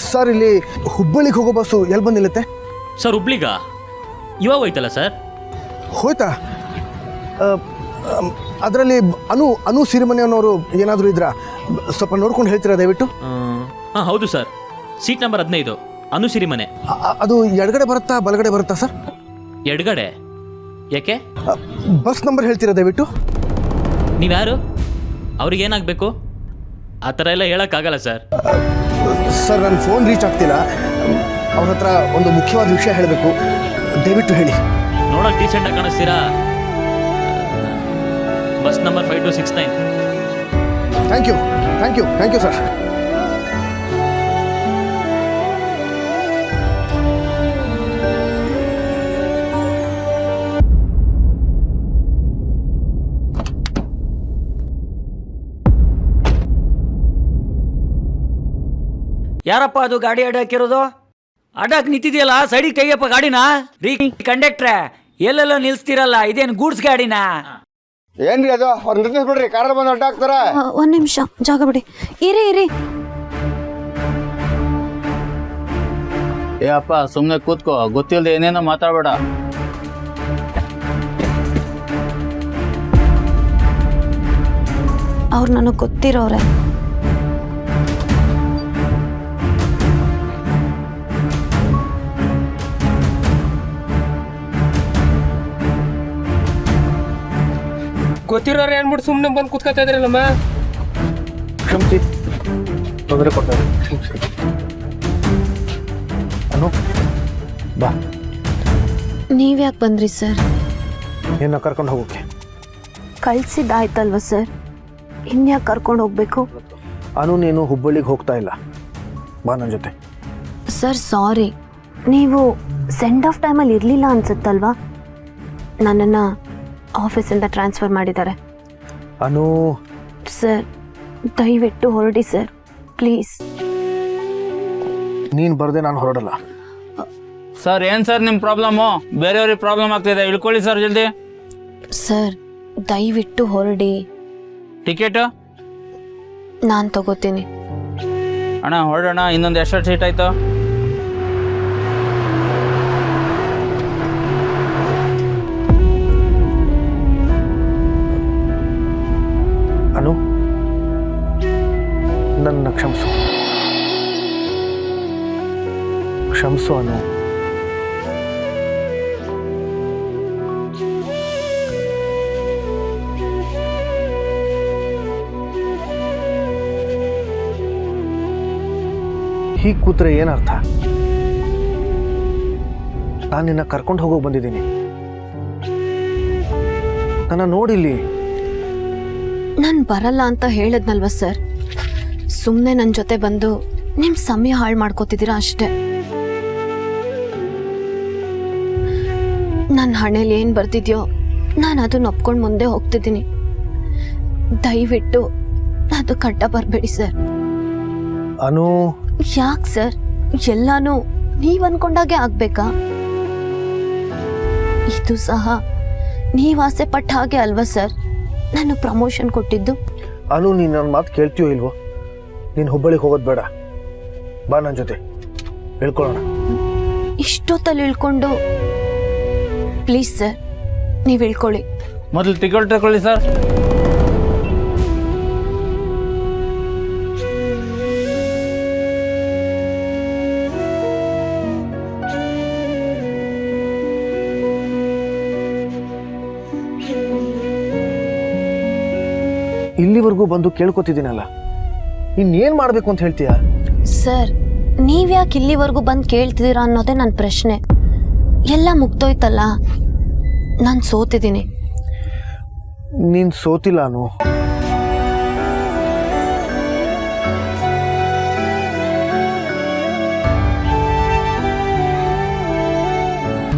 Sir ಇಲ್ಲಿ ಹುಬ್ಬಳ್ಳಿಗೆ ಹೋಗೋ ಬಸ್ಸು ಎಲ್ಲಿ ಬಂದು ನಿಲ್ಲುತ್ತೆ? ಸರ್ ಹುಬ್ಳಿಗಾ? ಇವಾಗ ಹೋಯ್ತಲ್ಲ ಸರ್. ಹೋಯ್ತಾ? ಅದರಲ್ಲಿ ಅನು ಸಿರಿಮನೆಯವರು ಏನಾದರೂ ಇದ್ರಾ? ಸ್ವಲ್ಪ ನೋಡ್ಕೊಂಡು ಹೇಳ್ತೀರಾ ದಯವಿಟ್ಟು? ಹಾಂ ಹೌದು ಸರ್, ಸೀಟ್ ನಂಬರ್ 15 ಅನು ಸಿರಿಮನೆ. ಅದು ಎಡಗಡೆ ಬರುತ್ತಾ ಬಲಗಡೆ ಬರುತ್ತಾ ಸರ್? ಎಡಗಡೆ. ಯಾಕೆ? ಬಸ್ ನಂಬರ್ ಹೇಳ್ತೀರಾ ದಯವಿಟ್ಟು? ನೀವ್ಯಾರು? ಅವ್ರಿಗೆ ಏನಾಗಬೇಕು? ಆ ಥರ ಎಲ್ಲ ಹೇಳೋಕ್ಕಾಗಲ್ಲ ಸರ್. ಸರ್ ನನ್ನ ಫೋನ್ ರೀಚ್ ಆಗ್ತಿಲ್ಲ, ಅವ್ರ ಹತ್ರ ಒಂದು ಮುಖ್ಯವಾದ ವಿಷಯ ಹೇಳಬೇಕು, ದಯವಿಟ್ಟು ಹೇಳಿ. ನೋಡೋಕೆ ಡೀಸೆಂಟಾಗಿ ಕಾಣಿಸ್ತೀರಾ? Bus number 5269. Thank you sir. ಯಾರಪ್ಪ ಅದು ಗಾಡಿ ಅಡ್ಡಾಕಿರೋದು? ಅಡ್ಡಾಕ್ ನಿಂತಿದೆಯಲ್ಲ, ಸೈಡಿಗೆ ತೆಗಿಯಪ್ಪ ಗಾಡಿನ. ರೀ ಕಂಡಕ್ಟ್ರೆ, ಎಲ್ಲೆಲ್ಲೋ ನಿಲ್ಸ್ತಿರಲ್ಲ, ಇದೇನು ಗೂಡ್ಸ್ ಗಾಡಿನ? ಏನ್ರಿ ಅದು? ಅವ್ರು ನಿಲ್ಸ್ಬಿಡ್ರಿ, ಕಾರಲ್ಲಿ ಬಂದು ಅಡ್ಡಾಕ್ತಾರ. ಒಂದ್ ನಿಮಿಷ ಜಾಗ ಬಿಡಿ. ಇರಿ ಏ ಅಪ್ಪ, ಸುಮ್ಮನೆ ಕೂತ್ಕೋ, ಗೊತ್ತಿಲ್ಲದೆ ಏನೇನೋ ಮಾತಾಡಬೇಡ. ಅವ್ರು ನನಗೆ ಗೊತ್ತಿರೋರೆ. ಗೊತ್ತಿರೋರು ಏನ್ಬಿಟ್ಟು ಸುಮ್ಮನೆ ಬಂದು ಕುತ್ಕೊತಾ ಇದ್ರಲ್ಲಮ್ಮ. ಕ್ಷಮಿಸಿ, ತೊಂದರೆ ಕೊಡ್ತಾರೆ. ಅನು ಬಾ. ನೀವ್ಯಾಕೆ ಬಂದ್ರಿ ಸರ್? ನಿನ್ನ ಕರ್ಕೊಂಡು ಹೋಗೋಕೆ. ಕಳ್ಸಿದ್ದಾಯ್ತಲ್ವ ಸರ್, ಇನ್ಯಾಕೆ ಕರ್ಕೊಂಡು ಹೋಗ್ಬೇಕು? ಅನು ನೀನು ಹುಬ್ಬಳ್ಳಿಗೆ ಹೋಗ್ತಾ ಇಲ್ಲ, ಬಾ ನನ್ನ ಜೊತೆ. ಸರ್ ಸಾರಿ, ನೀವು ಸೆಂಡ್ ಆಫ್ ಟೈಮಲ್ಲಿ ಇರಲಿಲ್ಲ ಅನ್ಸುತ್ತಲ್ವಾ? ನನ್ನನ್ನು ಆಫೀಸಿಂದ ಟ್ರಾನ್ಸ್ಫರ್ ಮಾಡಿದ್ದಾರೆ. ಅನು ಸರ್ ದಯವಿಟ್ಟು ಹೊರಡಿ ಸರ್, ಪ್ಲೀಸ್. ನೀನು ಬರದೆ ನಾನು ಹೊರಡಲ್ಲ. ಸರ್ ಏನು ಸರ್ ನಿಮ್ಮ ಪ್ರಾಬ್ಲಮ್ಮು? ಬೇರೆಯವ್ರಿಗೆ ಪ್ರಾಬ್ಲಮ್ ಆಗ್ತಿದೆ, ಇಳ್ಕೊಳ್ಳಿ ಸರ್ ಜಲ್ದಿ. ಸರ್ ದಯವಿಟ್ಟು ಹೊರಡಿ. ಟಿಕೆಟು ನಾನು ತಗೋತೀನಿ. ಅಣ್ಣ ಹೊರಡೋಣ, ಇನ್ನೊಂದು ಎಷ್ಟು ಸೀಟ್ ಆಯ್ತು? ಅನು ನನ್ನ ಕ್ಷಮಿಸು ಅನು. ಹೀಗೆ ಕೂತ್ರೆ ಏನರ್ಥ? ನಾನು ನಿನ್ನ ಕರ್ಕೊಂಡು ಹೋಗೋಕೆ ಬಂದಿದ್ದೀನಿ. ನನ್ನ ನೋಡಿಲ್ಲಿ. ನಾನು ಬರಲ್ಲ ಅಂತ ಹೇಳಿದ್ನಲ್ವ ಸರ್, ಸುಮ್ಮನೆ ನನ್ನ ಜೊತೆ ಬಂದು ನಿಮ್ಮ ಸಮಯ ಹಾಳು ಮಾಡ್ಕೋತಿದ್ದೀರಾ ಅಷ್ಟೇ. ನನ್ನ ಹಣೆಯಲ್ಲಿ ಏನು ಬರ್ತಿದ್ಯೋ ನಾನು ಅದನ್ನ ಒಪ್ಕೊಂಡು ಮುಂದೆ ಹೋಗ್ತಿದ್ದೀನಿ. ದಯವಿಟ್ಟು ಅದು ಕಡ್ಡ ಬರಬೇಡಿ ಸರ್. ಅನು ಯಾಕೆ ಸರ್ ಎಲ್ಲಾನು ನೀವು ಅನ್ಕೊಂಡಾಗೆ ಆಗ್ಬೇಕಾ? ಇದು ಸಹ ನೀವು ಆಸೆ ಪಟ್ಟ ಹಾಗೆ ಅಲ್ವಾ ಸರ್ ನಾನು ಪ್ರಮೋಷನ್ ಕೊಟ್ಟಿದ್ದು? ಅನು ನೀನು ನನ್ನ ಮಾತು ಕೇಳ್ತೀಯೋ ಇಲ್ವೋ? ನೀನು ಹುಬ್ಬಳ್ಳಿಗೆ ಹೋಗೋದು ಬೇಡ, ಬಾ ನನ್ನ ಜೊತೆ ಹೇಳ್ಕೊಳ್ಳೋಣ. ಇಷ್ಟೊತ್ತಲ್ಲಿ ಇಳ್ಕೊಂಡು ಪ್ಲೀಸ್ ಸರ್, ನೀವು ಇಳ್ಕೊಳ್ಳಿ. ಮೊದಲು ಟಿಕೆಟ್ ತಗೊಳ್ಳಿ ಸರ್. ಇಲ್ಲಿವರೆಗೂ ಬಂದು ಕೇಳ್ಕೊತಿದ್ದೀನಲ್ಲ, ಇನ್ನೇನು ಮಾಡಬೇಕು ಅಂತ ಹೇಳ್ತೀಯಾ? ಸರ್ ನೀವ್ಯಾಕೆ ಇಲ್ಲಿವರೆಗೂ ಬಂದು ಕೇಳ್ತಿದ್ದೀರಾ ಅನ್ನೋದೇ ನನ್ನ ಪ್ರಶ್ನೆ. ಎಲ್ಲ ಮುಗ್ದೋಯ್ತಲ್ಲ, ನಾನು ಸೋತಿದ್ದೀನಿ. ನೀನು ಸೋತಿಲ್ಲ ಅನು.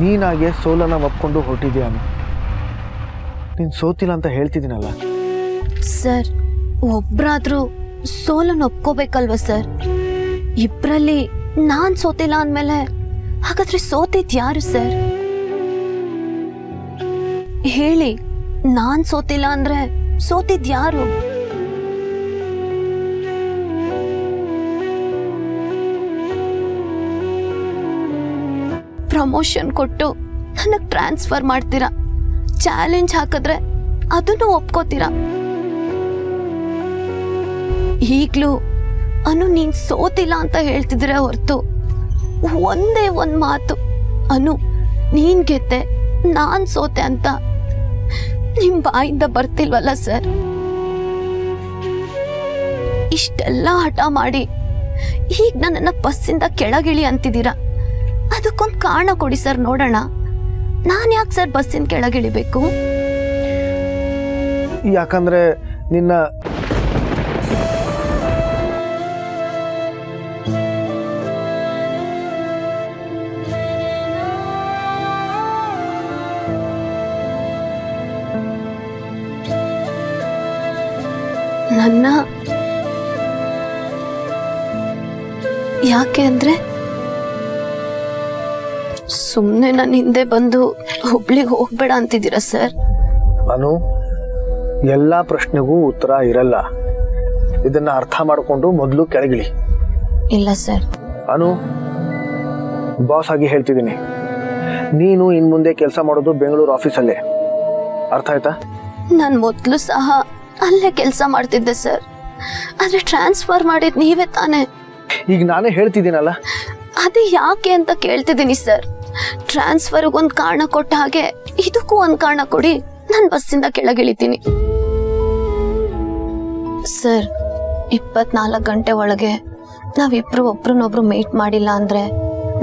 ನೀನಾಗೆ ಸೋಲನ ಒಪ್ಕೊಂಡು ಹೊರಟಿದ್ಯಾನು. ನೀನು ಸೋತಿಲ್ಲ ಅಂತ ಹೇಳ್ತಿದ್ದೀನಲ್ಲ. ಸರ್ ಒಬ್ರಾದ್ರೂ ಸೋಲನ್ನು ಒಪ್ಕೋಬೇಕಲ್ವ ಸರ್? ಇಬ್ಬರಲ್ಲಿ ನಾನು ಸೋತಿಲ್ಲ ಅಂದಮೇಲೆ ಹಾಗಾದ್ರೆ ಸೋತಿದ್ ಯಾರು ಸರ್? ಹೇಳಿ, ನಾನು ಸೋತಿಲ್ಲ ಅಂದ್ರೆ ಸೋತಿದ್ ಯಾರು? ಪ್ರಮೋಷನ್ ಕೊಟ್ಟು ನನಗೆ ಟ್ರಾನ್ಸ್ಫರ್ ಮಾಡ್ತೀರಾ, ಚಾಲೆಂಜ್ ಹಾಕಿದ್ರೆ ಅದನ್ನು ಒಪ್ಕೋತೀರಾ. ಈಗಲೂ ಅನು ನೀನ್ ಸೋತಿಲ್ಲ ಅಂತ ಹೇಳ್ತಿದ್ರೆ ಹೊರತು ಒಂದೇ ಒಂದು ಮಾತು ಅನು ನೀನ್ ಗೆದ್ದೆ ನಾನ್ ಸೋತೆ ಅಂತ ನಿಮ್ ಬಾಯಿಂದ ಬರ್ತಿಲ್ವಲ್ಲ ಸರ್. ಇಷ್ಟೆಲ್ಲ ಹಠ ಮಾಡಿ ಈಗ ನನ್ನನ್ನ ಬಸ್ಸಿಂದ ಕೆಳಗಿಳಿ ಅಂತಿದ್ದೀರಾ. ಅದಕ್ಕೊಂದು ಕಾರಣ ಕೊಡಿ ಸರ್ ನೋಡೋಣ. ನಾನು ಯಾಕೆ ಸರ್ ಬಸ್ಸಿನ ಕೆಳಗಿಳಿಬೇಕು? ಯಾಕಂದ್ರೆ ನಿನ್ನ ನನ್ನ ಯಾಕೆ ಅಂದ್ರೆ ಸುಮ್ಮನೆ ನನ್ನ ಹಿಂದೆ ಬಂದು ಹುಬ್ಳಿಗೆ ಹೋಗ್ಬೇಡ ಅಂತಿದ್ದೀರಾ ಸರ್? ಅನು, ಎಲ್ಲ ಪ್ರಶ್ನೆಗೂ ಉತ್ತರ ಇರಲ್ಲ. ಇದನ್ನ ಅರ್ಥ ಮಾಡಿಕೊಂಡು ಮೊದಲು ಕೆಳಗಿಳಿ. ಇಲ್ಲ ಸರ್. ಅನು, ಬಾಸ್ ಆಗಿ ಹೇಳ್ತಿದ್ದೀನಿ, ನೀನು ಇನ್ ಮುಂದೆ ಕೆಲಸ ಮಾಡೋದು ಬೆಂಗಳೂರು ಆಫೀಸಲ್ಲೇ. ಅರ್ಥ ಆಯ್ತಾ? ನಾನು ಮೊದಲು ಸಹ ಅಲ್ಲೇ ಕೆಲಸ ಮಾಡ್ತಿದ್ದೆ ಸರ್. ಆದ್ರೆ ಟ್ರಾನ್ಸ್ಫರ್ ಮಾಡಿದ್ ನೀವೇ ತಾನೇ. ಈಗ ನಾನೇ ಹೇಳ್ತಿದ್ದೀನಲ್ಲ. ಅದೇ ಯಾಕೆ ಅಂತ ಕೇಳ್ತಿದ್ದೀನಿ ಸರ್. ಟ್ರಾನ್ಸ್ಫರ್ಗೊಂದು ಕಾರಣ ಕೊಟ್ಟ ಹಾಗೆ ಇದಕ್ಕೂ ಒಂದು ಕಾರಣ ಕೊಡಿ, ನಾನು ಬಸ್ಸಿಂದ ಕೆಳಗಿಳಿತೀನಿ. ಸರ್, 24 ಗಂಟೆ ಒಳಗೆ ನಾವಿಬ್ರು ಒಬ್ರನ್ನೊಬ್ರು ಮೀಟ್ ಮಾಡಿಲ್ಲ ಅಂದ್ರೆ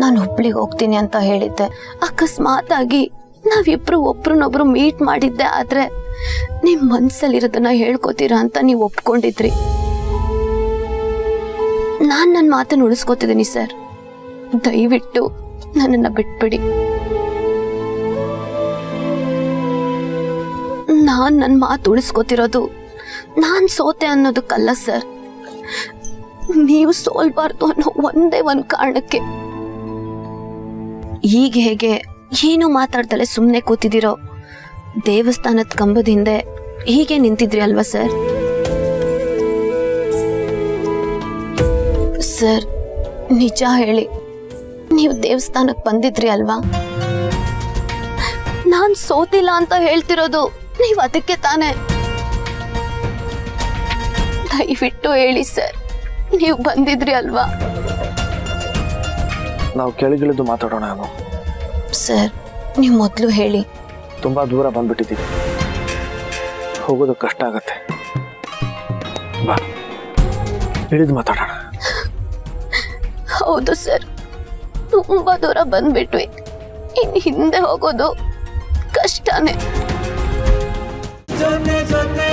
ನಾನು ಹುಬ್ಳಿಗೆ ಹೋಗ್ತೀನಿ ಅಂತ ಹೇಳಿದ್ದೆ. ಅಕಸ್ಮಾತ್ ಆಗಿ ನಾವಿಬ್ರು ಒಬ್ರನ್ನೊಬ್ರು ಮೀಟ್ ಮಾಡಿದ್ದೆ ಆದ್ರೆ ನಿಮ್ ಮನ್ಸಲ್ಲಿರೋದನ್ನ ಹೇಳ್ಕೊತೀರಾ ಅಂತ ನೀವು ಒಪ್ಕೊಂಡಿದ್ರಿ. ನಾನ್ ನನ್ನ ಮಾತನ್ನು ಉಳಿಸ್ಕೊತಿದ್ದೀನಿ ಸರ್. ದಯವಿಟ್ಟು ನನ್ನನ್ನ ಬಿಟ್ಬಿಡಿ. ನಾನ್ ನನ್ನ ಮಾತು ಉಳಿಸ್ಕೊತಿರೋದು ನಾನ್ ಸೋತೆ ಅನ್ನೋದಕ್ಕಲ್ಲ ಸರ್, ನೀವು ಸೋಲ್ಬಾರ್ದು ಅನ್ನೋ ಒಂದೇ ಒಂದು ಕಾರಣಕ್ಕೆ. ಈಗ ಹೇಗೆ ಏನು ಮಾತಾಡ್ದಲೆ ಸುಮ್ಮನೆ ಕೂತಿದ್ದೀರೋ, ದೇವಸ್ಥಾನದ ಕಂಬದ ಹಿಂದೆ ಹೀಗೆ ನಿಂತಿದ್ರಿ ಅಲ್ವಾ ಸರ್? ಸರ್, ನಿಜ ಹೇಳಿ, ನೀವು ದೇವಸ್ಥಾನಕ್ಕೆ ಬಂದಿದ್ರಿ ಅಲ್ವಾ? ನಾನ್ ಸೋತಿಲ್ಲ ಅಂತ ಹೇಳ್ತಿರೋದು ನೀವು ಅದಕ್ಕೆ ತಾನೇ. ದಯವಿಟ್ಟು ಹೇಳಿ ಸರ್, ನೀವು ಬಂದಿದ್ರಿ ಅಲ್ವಾ? ನಾವು ಕೆಳಗಿಳಿದು ಮಾತಾಡೋಣ. ಅನು ಸರ್, ನೀವು ಮೊದಲು ಹೇಳಿ. ತುಂಬಾ ದೂರ ಬಂದ್ಬಿಟ್ಟಿದ್ದೀವಿ, ಹೋಗೋದು ಕಷ್ಟ ಆಗತ್ತೆ. ಬಾ, ಇಳಿದು ಮಾತಾಡೋಣ. ಹೌದು ಸರ್, ತುಂಬಾ ದೂರ ಬಂದ್ಬಿಟ್ವಿ. ಇನ್ನು ಹಿಂದೆ ಹೋಗೋದು ಕಷ್ಟನೇ. ಜೊತೆ ಜೊತೆ